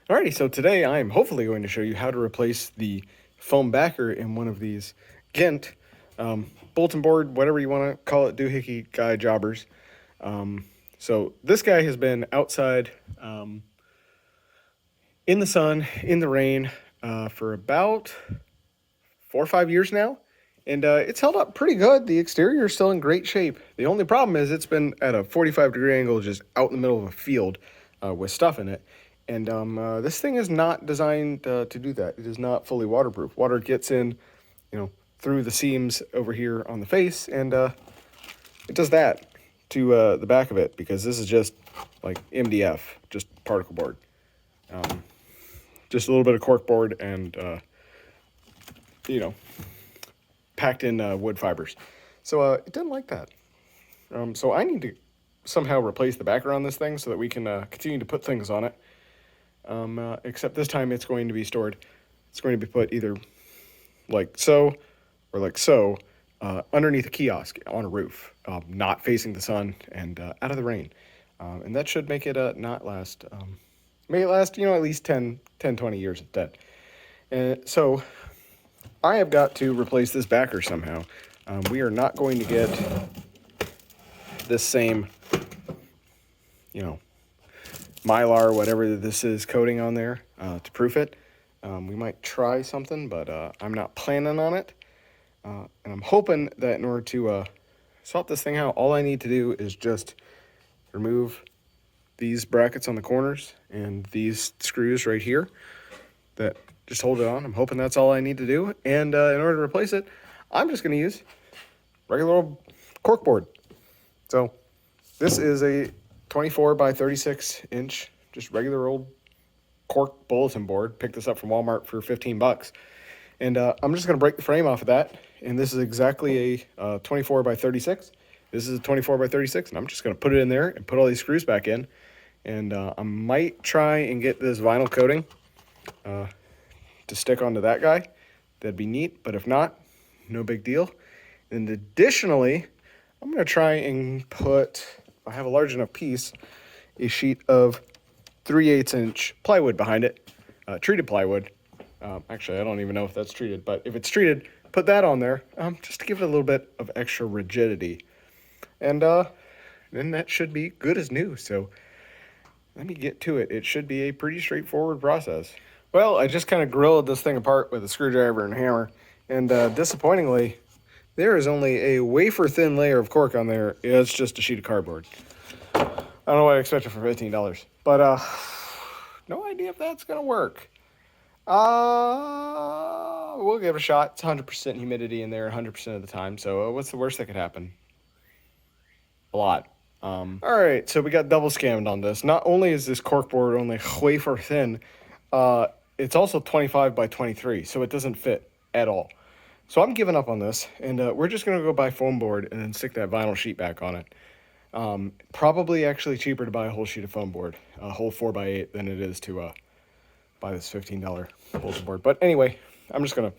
Alrighty, so today I'm hopefully going to show you how to replace the foam backer in one of these Ghent bulletin board, whatever you want to call it, doohickey guy jobbers. So this guy has been outside in the sun, in the rain, for about 4 or 5 years now. And it's held up pretty good. The exterior is still in great shape. The only problem is it's been at a 45-degree angle just out in the middle of a field with stuff in it. And this thing is not designed to do that. It is not fully waterproof. Water gets in, through the seams over here on the face, and it does that to the back of it because this is just like MDF, just particle board. Just a little bit of cork board and, packed in wood fibers. So it didn't like that. So I need to somehow replace the backer on this thing so that we can continue to put things on it. Except this time it's going to be stored. It's going to be put either like so or like so underneath a kiosk on a roof, not facing the sun and out of the rain. And that should make it not last, make it last, at least 10, 20 years at that. And so I have got to replace this backer somehow. We are not going to get this same, Mylar, whatever this is, coating on there to proof it. We might try something, but I'm not planning on it. And I'm hoping that in order to swap this thing out, all I need to do is just remove these brackets on the corners and these screws right here that just hold it on. I'm hoping that's all I need to do. And in order to replace it, I'm just going to use regular old corkboard. So this is a 24 by 36 inch, just regular old cork bulletin board. Picked this up from Walmart for $15. And I'm just going to break the frame off of that. And this is exactly a 24 by 36. This is a 24 by 36. And I'm just going to put it in there and put all these screws back in. And I might try and get this vinyl coating to stick onto that guy. That'd be neat. But if not, no big deal. And additionally, I'm going to try and put, if I have a large enough piece, a sheet of 3/8 inch plywood behind it, treated plywood. Actually, I don't even know if that's treated, but if it's treated, put that on there just to give it a little bit of extra rigidity. And then that should be good as new. So let me get to it. It should be a pretty straightforward process. Well, I just kind of grilled this thing apart with a screwdriver and hammer, and disappointingly, there is only a wafer-thin layer of cork on there. It's just a sheet of cardboard. I don't know what I expected for $15, but no idea if that's gonna work. We'll give it a shot. It's 100% humidity in there 100% of the time, so what's the worst that could happen? A lot. All right, so we got double scammed on this. Not only is this corkboard only wafer thin, it's also 25 by 23, so it doesn't fit at all. So I'm giving up on this, and we're just going to go buy foam board and then stick that vinyl sheet back on it. Probably actually cheaper to buy a whole sheet of foam board, a whole 4x8, than it is to buy this $15 bulletin board. But anyway, I'm just going to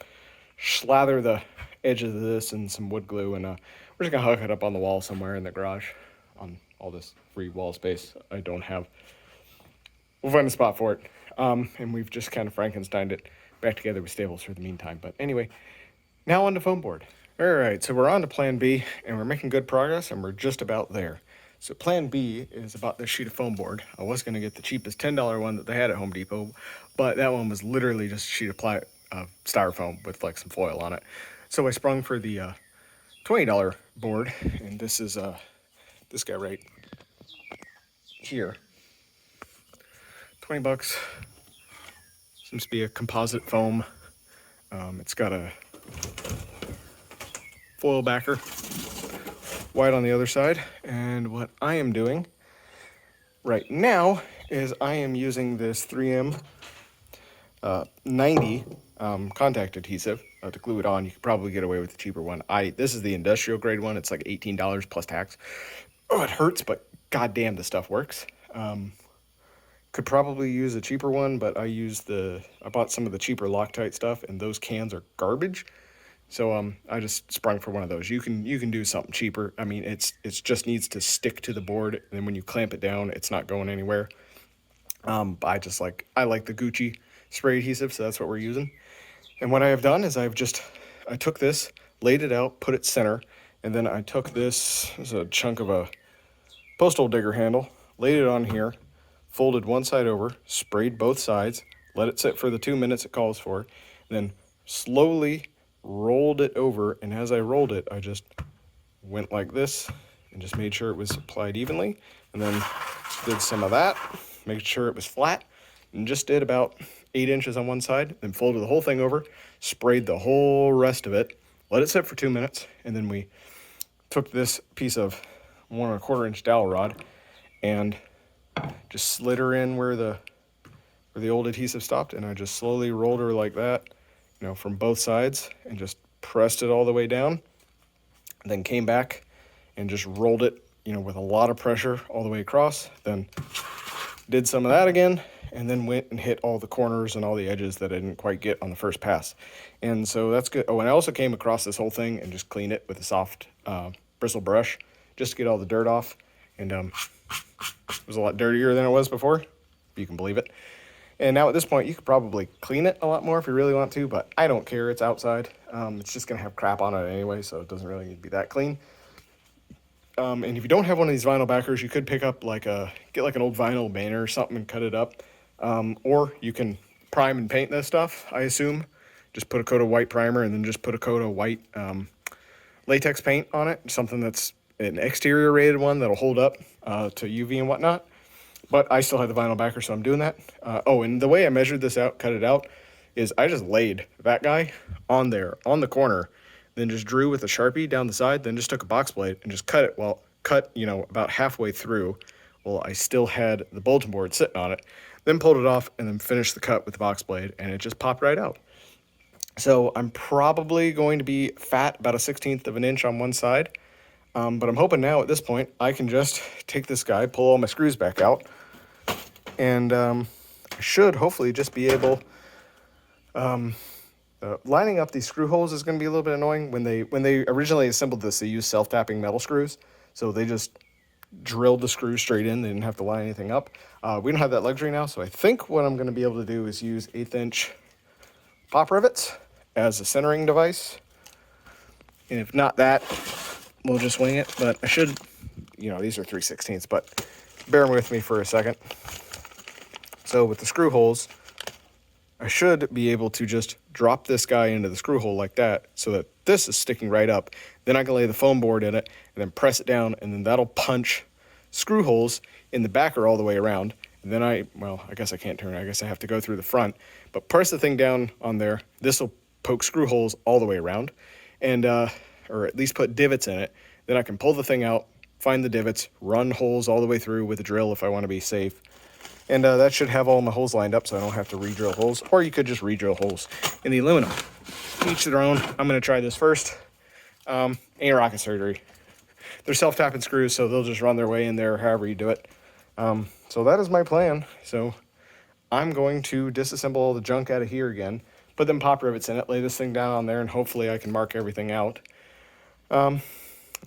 slather the edge of this in some wood glue, and we're just going to hook it up on the wall somewhere in the garage on all this free wall space I don't have. We'll find a spot for it. And we've just kind of Frankensteined it back together with staples for the meantime. But anyway, now on to foam board. All right, so we're on to plan B, and we're making good progress, and we're just about there. So plan B is about this sheet of foam board. I was going to get the cheapest $10 one that they had at Home Depot, but that one was literally just a sheet of styrofoam with like some foil on it. So I sprung for the $20 board, and this is this guy right here. $20. Seems to be a composite foam. It's got a foil backer, white on the other side. And what I am doing right now is I am using this 3M 90 contact adhesive to glue it on. You could probably get away with the cheaper one. This is the industrial grade one. It's like $18 plus tax. Oh, it hurts, but goddamn, the stuff works. Could probably use a cheaper one, but I bought some of the cheaper Loctite stuff, and those cans are garbage. So I just sprung for one of those. You can do something cheaper. I mean, it's just needs to stick to the board, and then when you clamp it down, it's not going anywhere. I like the Gucci spray adhesive, so that's what we're using. And what I have done is I took this, laid it out, put it center, and then I took this as a chunk of a postal digger handle, laid it on here, folded one side over, sprayed both sides, let it sit for the 2 minutes it calls for, then slowly rolled it over. And as I rolled it, I just went like this and just made sure it was applied evenly, and then did some of that, made sure it was flat, and just did about 8 inches on one side, then folded the whole thing over, sprayed the whole rest of it, let it sit for 2 minutes, and then we took this piece of 1 1/4 inch dowel rod and just slid her in where the old adhesive stopped, and I just slowly rolled her like that, from both sides, and just pressed it all the way down, and then came back and just rolled it, with a lot of pressure all the way across, then did some of that again, and then went and hit all the corners and all the edges that I didn't quite get on the first pass. And so that's good. Oh, and I also came across this whole thing and just cleaned it with a soft bristle brush just to get all the dirt off. And it was a lot dirtier than it was before, if you can believe it. And now at this point, you could probably clean it a lot more if you really want to, but I don't care. It's outside. It's just going to have crap on it anyway, so it doesn't really need to be that clean. And if you don't have one of these vinyl backers, you could pick up get like an old vinyl banner or something and cut it up. Or you can prime and paint this stuff, I assume. Just put a coat of white primer and then just put a coat of white latex paint on it. Something that's an exterior rated one that'll hold up to UV and whatnot. But I still have the vinyl backer, so I'm doing that. And the way I measured this out, cut it out, is I just laid that guy on there, on the corner, then just drew with a Sharpie down the side, then just took a box blade and just cut about halfway through. Well, I still had the bulletin board sitting on it, then pulled it off and then finished the cut with the box blade, and it just popped right out. So I'm probably going to be fat about a 1/16 of an inch on one side. But I'm hoping now at this point, I can just take this guy, pull all my screws back out, and I should hopefully just be able, lining up these screw holes is going to be a little bit annoying. When they originally assembled this, they used self-tapping metal screws, so they just drilled the screws straight in. They didn't have to line anything up. We don't have that luxury now, so I think what I'm going to be able to do is use 1/8 inch pop rivets as a centering device. And if not that, we'll just wing it. But I should, these are 3/16, but bear with me for a second. So with the screw holes, I should be able to just drop this guy into the screw hole like that so that this is sticking right up. Then I can lay the foam board in it and then press it down, and then that'll punch screw holes in the backer all the way around. And then I guess I can't turn it. I guess I have to go through the front. But press the thing down on there. This will poke screw holes all the way around, and or at least put divots in it. Then I can pull the thing out, find the divots, run holes all the way through with a drill if I want to be safe. And that should have all my holes lined up so I don't have to re-drill holes. Or you could just re-drill holes in the aluminum. Each their own. I'm going to try this first. Ain't rocket surgery. They're self-tapping screws, so they'll just run their way in there however you do it. So that is my plan. So I'm going to disassemble all the junk out of here again, put them pop rivets in it, lay this thing down on there, and hopefully I can mark everything out. Line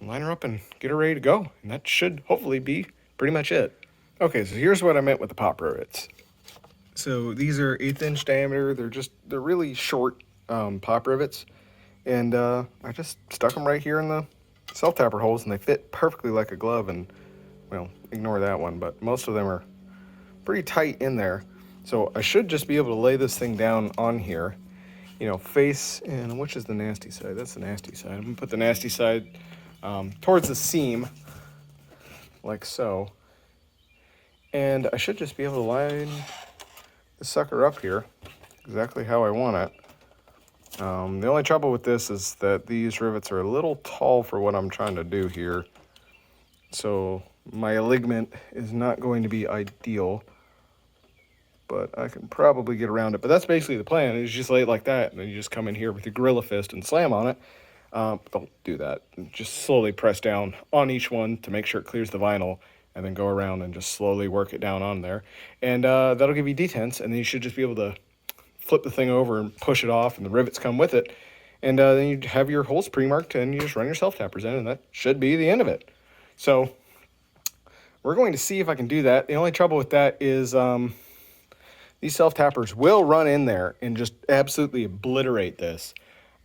her up and get her ready to go. And that should hopefully be pretty much it. Okay, so here's what I meant with the pop rivets. So these are 1/8 inch diameter. They're really short pop rivets. And I just stuck them right here in the self-tapper holes, and they fit perfectly like a glove. And, well, ignore that one, but most of them are pretty tight in there. So I should just be able to lay this thing down on here, face, and which is the nasty side? That's the nasty side. I'm going to put the nasty side towards the seam, like so. And I should just be able to line the sucker up here exactly how I want it. The only trouble with this is that these rivets are a little tall for what I'm trying to do here. So my ligament is not going to be ideal, but I can probably get around it. But that's basically the plan, is just lay it like that, and then you just come in here with your gorilla fist and slam on it. Don't do that. Just slowly press down on each one to make sure it clears the vinyl, and then go around and just slowly work it down on there. And that'll give you detents, and then you should just be able to flip the thing over and push it off, and the rivets come with it. And then you have your holes pre-marked, and you just run your self-tappers in, and that should be the end of it. So we're going to see if I can do that. The only trouble with that is these self-tappers will run in there and just absolutely obliterate this.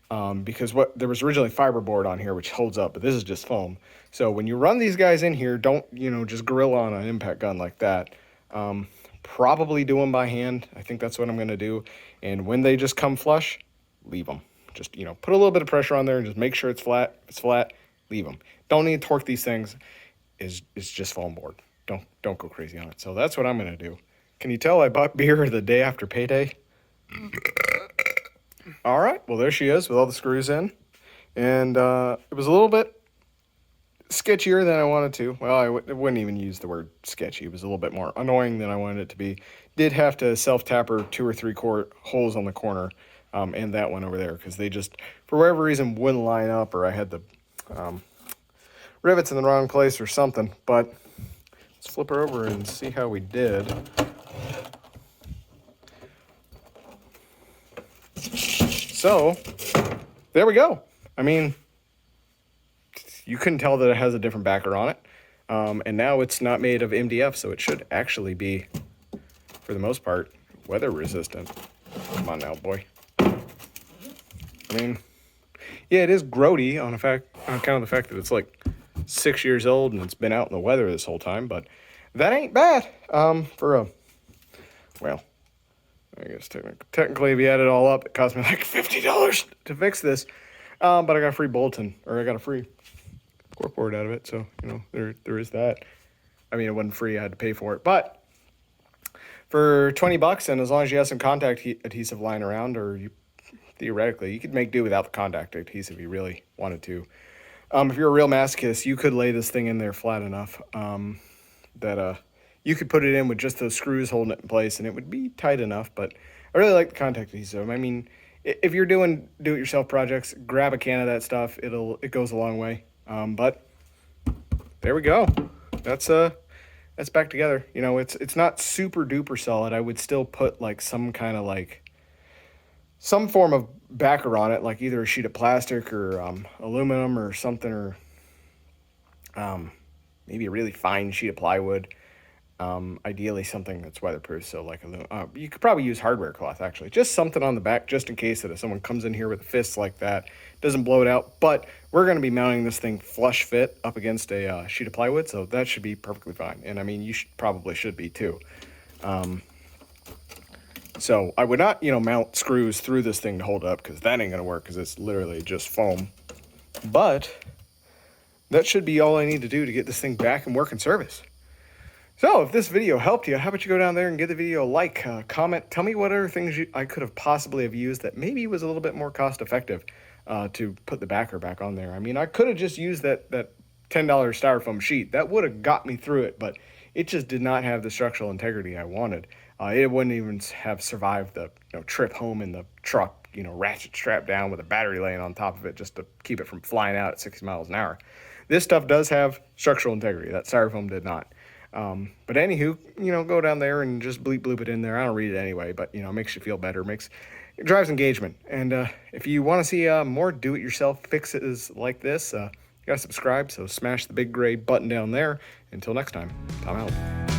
Because there was originally fiberboard on here, which holds up, but this is just foam. So when you run these guys in here, don't, just grill on an impact gun like that. Probably do them by hand. I think that's what I'm going to do. And when they just come flush, leave them. Just, put a little bit of pressure on there and just make sure it's flat. If it's flat, leave them. Don't need to torque these things. It's just foam board. Don't go crazy on it. So that's what I'm going to do. Can you tell I bought beer the day after payday? All right, well, there she is with all the screws in. And it was a little bit sketchier than I wanted to. Well, I wouldn't even use the word sketchy. It was a little bit more annoying than I wanted it to be. Did have to self-tapper 2 or 3 holes on the corner and that one over there because they just, for whatever reason, wouldn't line up, or I had the rivets in the wrong place or something. But let's flip her over and see how we did. So, there we go. I mean, you couldn't tell that it has a different backer on it. And now it's not made of MDF, so it should actually be, for the most part, weather resistant. Come on now, boy. I mean, yeah, it is grody on account of the fact that it's like 6 years old and it's been out in the weather this whole time, but that ain't bad for a, well, I guess technically, if you add it all up, it cost me like $50 to fix this. But I got a free bulletin, or I got a free corkboard out of it. So, there is that. I mean, it wasn't free. I had to pay for it. But for $20, and as long as you have some contact adhesive lying around, or theoretically, you could make do without the contact adhesive if you really wanted to. If you're a real masochist, you could lay this thing in there flat enough that you could put it in with just those screws holding it in place, and it would be tight enough. But I really like the contact adhesive. I mean, if you're doing do-it-yourself projects, grab a can of that stuff. It goes a long way. But there we go. That's back together. It's not super duper solid. I would still put like some kind of some form of backer on it, like either a sheet of plastic or aluminum or something, or maybe a really fine sheet of plywood. Ideally something that's weatherproof, so like you could probably use hardware cloth, actually, just something on the back, just in case that if someone comes in here with a fist like that, doesn't blow it out. But we're going to be mounting this thing flush fit up against a sheet of plywood, so that should be perfectly fine. And I mean, you probably should be too. So I would not mount screws through this thing to hold it up, because that ain't going to work, because it's literally just foam. But that should be all I need to do to get this thing back in working service. So if this video helped you, how about you go down there and give the video a like, comment, tell me what other things I could have possibly have used that maybe was a little bit more cost effective to put the backer back on there. I mean, I could have just used that $10 styrofoam sheet. That would have got me through it, but it just did not have the structural integrity I wanted. It wouldn't even have survived the trip home in the truck, ratchet strapped down with a battery laying on top of it just to keep it from flying out at 60 miles an hour. This stuff does have structural integrity. That styrofoam did not. But anywho, go down there and just bloop it in there. I don't read it anyway, but it makes you feel better, it drives engagement. And if you want to see more do-it-yourself fixes like this, you gotta subscribe. So smash the big gray button down there. Until next time, I'm out.